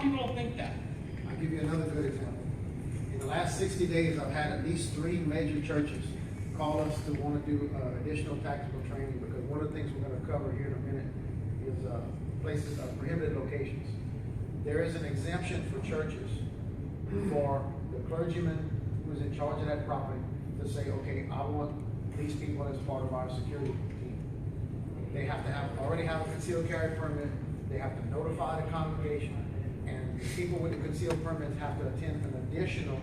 people don't think that. I'll give you another good example. In the last 60 days, I've had at least 3 major churches call us to want to do additional tactical training, because one of the things we're going to cover here in a minute is places, prohibited locations. There is an exemption for churches for the clergyman who is in charge of that property to say, okay, I want these people as part of our security team. They have to already have a concealed carry permit. They have to notify the congregation, and the people with the concealed permits have to attend an additional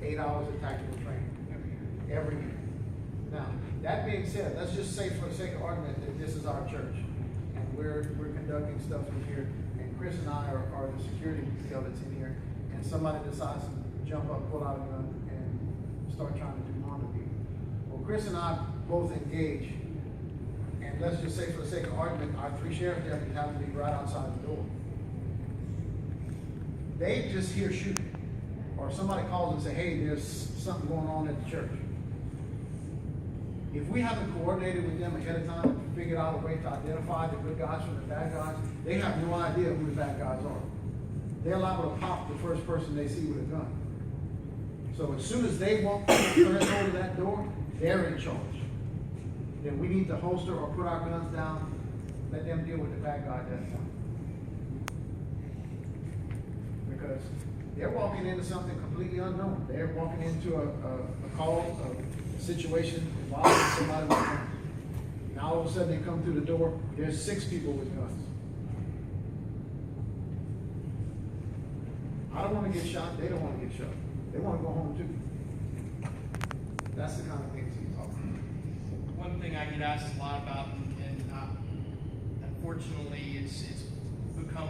8 hours of tactical training every year. Now, that being said, let's just say for the sake of argument that this is our church, and we're conducting stuff in here, and Chris and I are the security detail that's in here, and somebody decides to jump up, pull out a gun, and start trying to do harm to people. Well, Chris and I both engage, and let's just say for the sake of argument, our 3 sheriff deputies happen to be right outside the door. They just hear shooting, or somebody calls and say, hey, there's something going on at the church. If we haven't coordinated with them ahead of time and figured out a way to identify the good guys from the bad guys, they have no idea who the bad guys are. They're liable to pop the first person they see with a gun. So as soon as they walk through the threshold of that door, they're in charge. Then we need to holster or put our guns down, let them deal with the bad guy at that time. Because they're walking into something completely unknown. They're walking into a call, a situation involving somebody with guns. Now all of a sudden they come through the door, there's 6 people with guns. I don't want to get shot, they don't want to get shot. They want to go home too. That's the kind of things he's talking about. One thing I get asked a lot about, and unfortunately it's become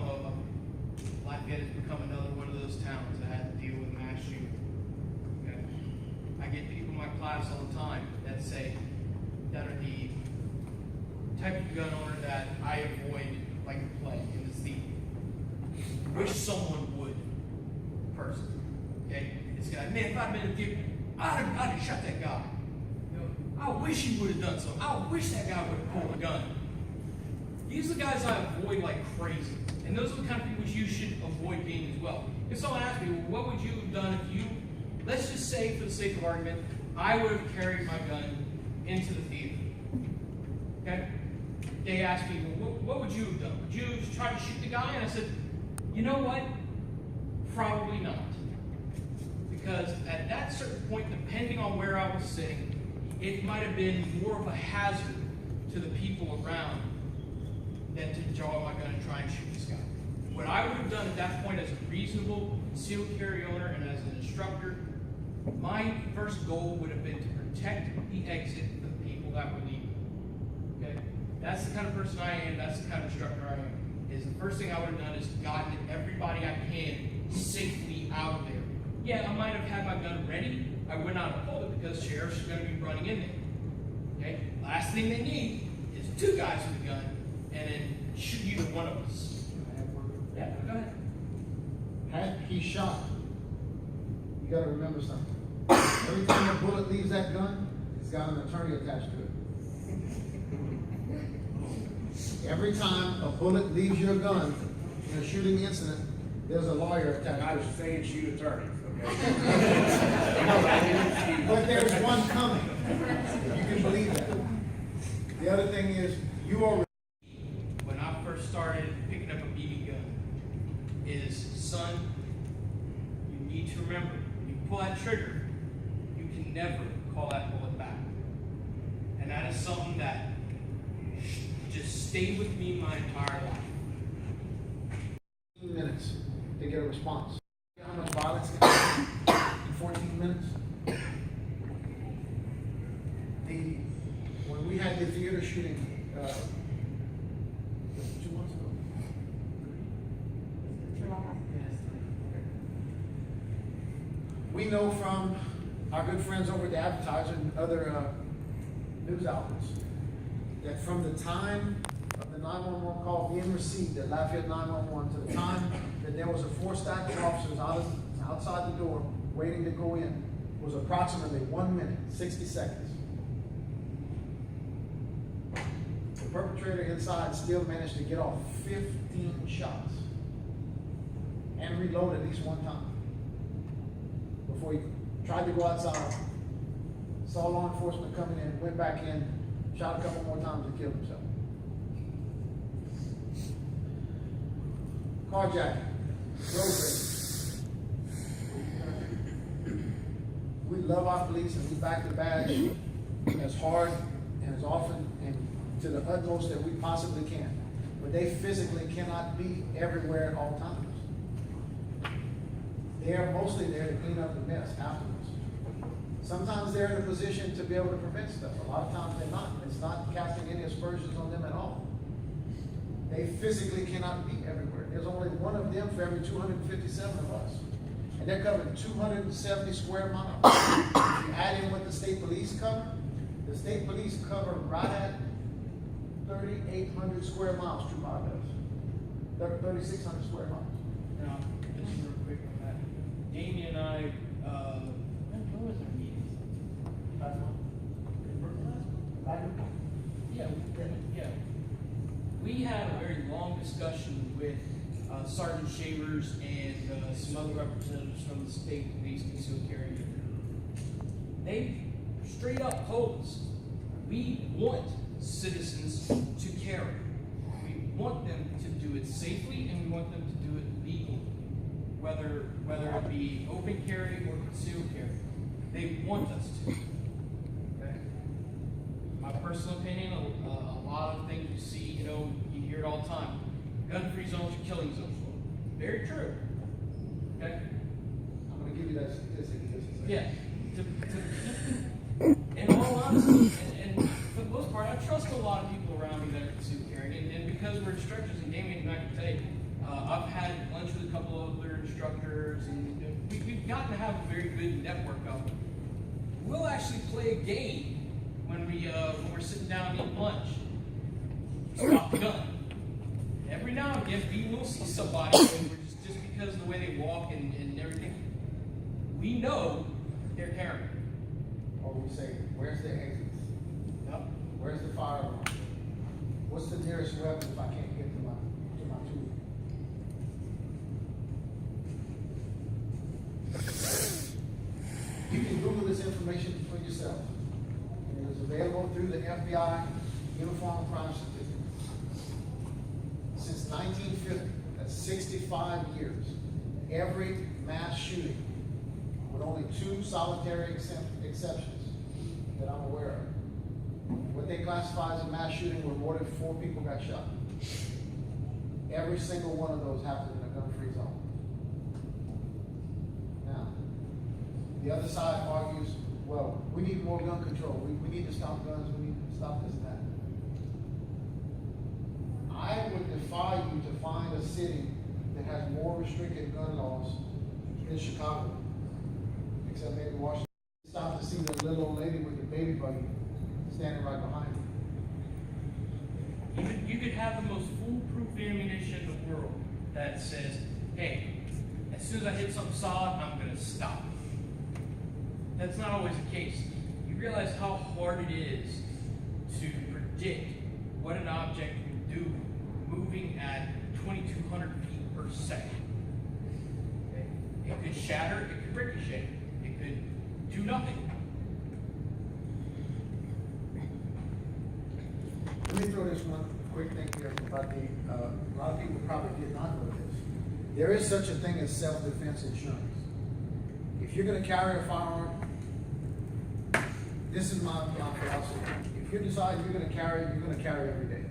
Lafayette has become another one of those towns that had to deal with mass shooting. Okay? I get people in my class all the time that say, that are the type of gun owner that I avoid like the plague, and it's the wish someone would person. Okay? It's guy, man, if I'd been a kid, I'd have shot that guy. You know, I wish he would have done something. I wish that guy would have pulled a gun. These are the guys I avoid like crazy. And those are the kind of people you should avoid being as well. If someone asked me, well, what would you have done if you, let's just say for the sake of argument, I would have carried my gun into the theater. Okay? They asked me, well, what would you have done? Would you have tried to shoot the guy? And I said, you know what? Probably not. Because at that certain point, depending on where I was sitting, it might have been more of a hazard to the people around than to draw my gun and try and shoot this guy. What I would have done at that point as a reasonable concealed carry owner and as an instructor, my first goal would have been to protect the exit for the people that were leaving. Okay? That's the kind of person I am, that's the kind of instructor I am. Is the first thing I would have done is gotten everybody I can safely out of there. Yeah, I might have had my gun ready. I would not have pulled it because sheriffs are going to be running in there. Okay? Last thing they need is 2 guys with a gun and then shoot either one of us. Yeah, go ahead. Had he shot, you got to remember something. Every time a bullet leaves that gun, it's got an attorney attached to it. Every time a bullet leaves your gun in a shooting incident, there's a lawyer attached to it. I was saying shoot attorneys, okay? But there's one coming. You can believe that. The other thing is, you are. When I first started picking up a BB gun, is, son, you need to remember, when you pull that trigger, you can never call that bullet back. And that is something that just stayed with me my entire life. 15 minutes to get a response. How much violence can happen in 14 minutes? When we had the theater shooting 2 months ago. We know from our good friends over at the Advertiser and other news outlets that from the time of the 911 call being received at Lafayette 911 to the time that there was a 4 stack of officers outside the door waiting to go in was approximately 1 minute, 60 seconds. The perpetrator inside still managed to get off 15 shots. and reload at least one time before he tried to go outside, saw law enforcement coming in, went back in, shot a couple more times and killed himself. Carjacking, road rage. We love our police and we back the badge as hard and as often and to the utmost that we possibly can. But they physically cannot be everywhere at all times. They are mostly there to clean up the mess afterwards. Sometimes they're in a position to be able to prevent stuff. A lot of times they're not. It's not casting any aspersions on them at all. They physically cannot be everywhere. There's only one of them for every 257 of us. And they're covering 270 square miles. If you add in what the state police cover, the state police cover right at 3,800 square miles, True Mile does. 3,600 square miles. Now, just real quick on that. Damien and I, when was our meeting? Last month. Yeah. We had a very long discussion with Sergeant Shavers and some other representatives from the state police concealed carry. They straight up told us, we want citizens to carry. We want them to do it safely and we want them to do it legally. Whether it be open carry or concealed carry. They want us to. Okay? My personal opinion, a lot of things you see, you hear it all the time. Gun-free zones are killing zones. Very true. Okay? I'm going to give you that statistic in just a second. Yeah. In all honesty, and for the most part, I trust a lot of people around me that are concealed carrying, and because we're instructors, and Damien and I can tell you, I've had lunch with a couple of other instructors, and we've gotten to have a very good network of them. We'll actually play a game when we're sitting down eating lunch. Stop the gun. Every now and again, we will see somebody, and we're just because of the way they walk and everything, we know they're carrying. Or we say, where's the exits? Yep. Where's the firearm? What's the nearest weapon if I can't get to my tool? You can Google this information for yourself. And it is available through the FBI Uniform Crime Certificate. Since 1950, that's 65 years, every mass shooting, with only 2 solitary exceptions that I'm aware of. What they classify as a mass shooting where more than 4 people got shot. Every single one of those happened in a gun-free zone. Now, the other side argues, well, we need more gun control. We need to stop guns. We need to stop this and that. I would defy you to find a city that has more restricted gun laws than Chicago. Except maybe Washington. Stop to see the little old lady with the baby buggy standing right behind her. You could have the most foolproof ammunition in the world that says, hey, as soon as I hit something solid, I'm going to stop. That's not always the case. You realize how hard it is to predict what an object will do moving at 2,200 feet per second. Okay? It could shatter, it could ricochet, it could do nothing. Let me throw this one quick thing here about a lot of people probably did not know this. There is such a thing as self-defense insurance. If you're going to carry a firearm, this is my philosophy. If you decide you're going to carry every day.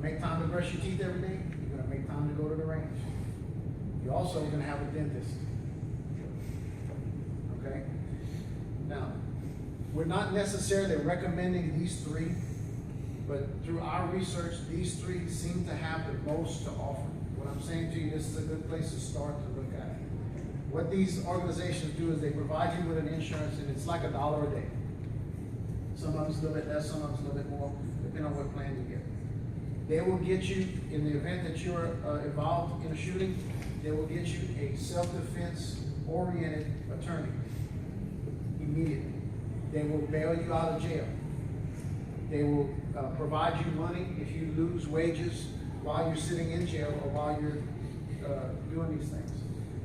Make time to brush your teeth every day, you're going to make time to go to the range. You're also going to have a dentist. Okay? Now, we're not necessarily recommending these 3, but through our research, these 3 seem to have the most to offer. What I'm saying to you, this is a good place to start to look at it. What these organizations do is they provide you with an insurance, and it's like $1 a day. Some of them's a little bit less, some of them's a little bit more, depending on what plan you get. They will get you, in the event that you're involved in a shooting, they will get you a self-defense oriented attorney immediately. They will bail you out of jail. They will provide you money if you lose wages while you're sitting in jail or while you're doing these things.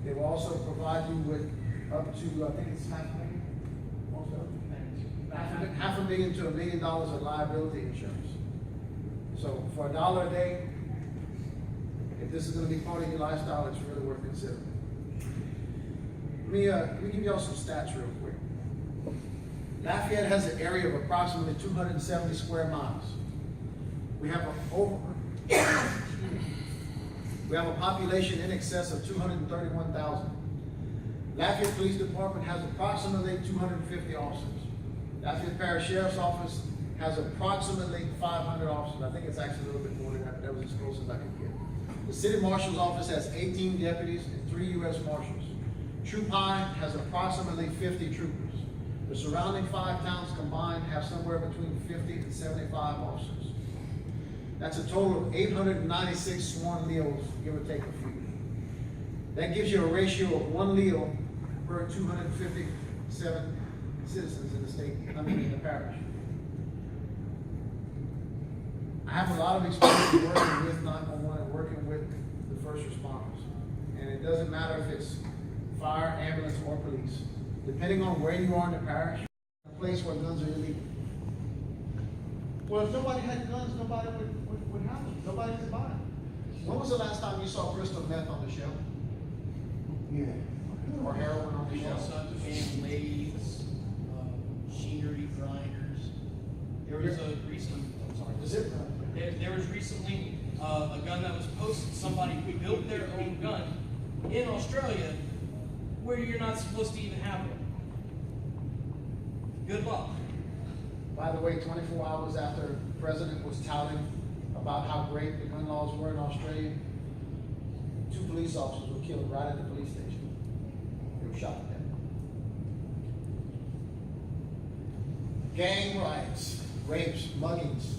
They will also provide you with up to, I think it's $500,000, most of it. $500,000 to $1 million of liability insurance. So for $1 a day, if this is gonna be part of your lifestyle, it's really worth considering. Let me give y'all some stats real quick. Lafayette has an area of approximately 270 square miles. We have a population in excess of 231,000. Lafayette Police Department has approximately 250 officers. Lafayette Parish Sheriff's Office has approximately 500 officers. I think it's actually a little bit more than that, but that was as close as I could get. The City Marshal's Office has 18 deputies and 3 U.S. Marshals. Troop High has approximately 50 troopers. The surrounding 5 towns combined have somewhere between 50 and 75 officers. That's a total of 896 sworn leos, give or take a few. That gives you a ratio of 1 leo per 257 citizens in the state, in the parish. I have a lot of experience working with 911 and working with the first responders. And it doesn't matter if it's fire, ambulance, or police. Depending on where you are in the parish, a place where guns are illegal. Well, if nobody had guns, nobody would have them. Nobody could buy them. When was the last time you saw crystal meth on the shelf? Yeah. Or heroin on the We shelf? also have lathes, machinery grinders. There was a recent, I'm sorry. Is it? There was recently a gun that was posted, somebody who built their own gun in Australia where you're not supposed to even have one. Good luck. By the way, 24 hours after the president was touting about how great the gun laws were in Australia, 2 police officers were killed right at the police station. They were shot to death. Gang riots, rapes, muggings,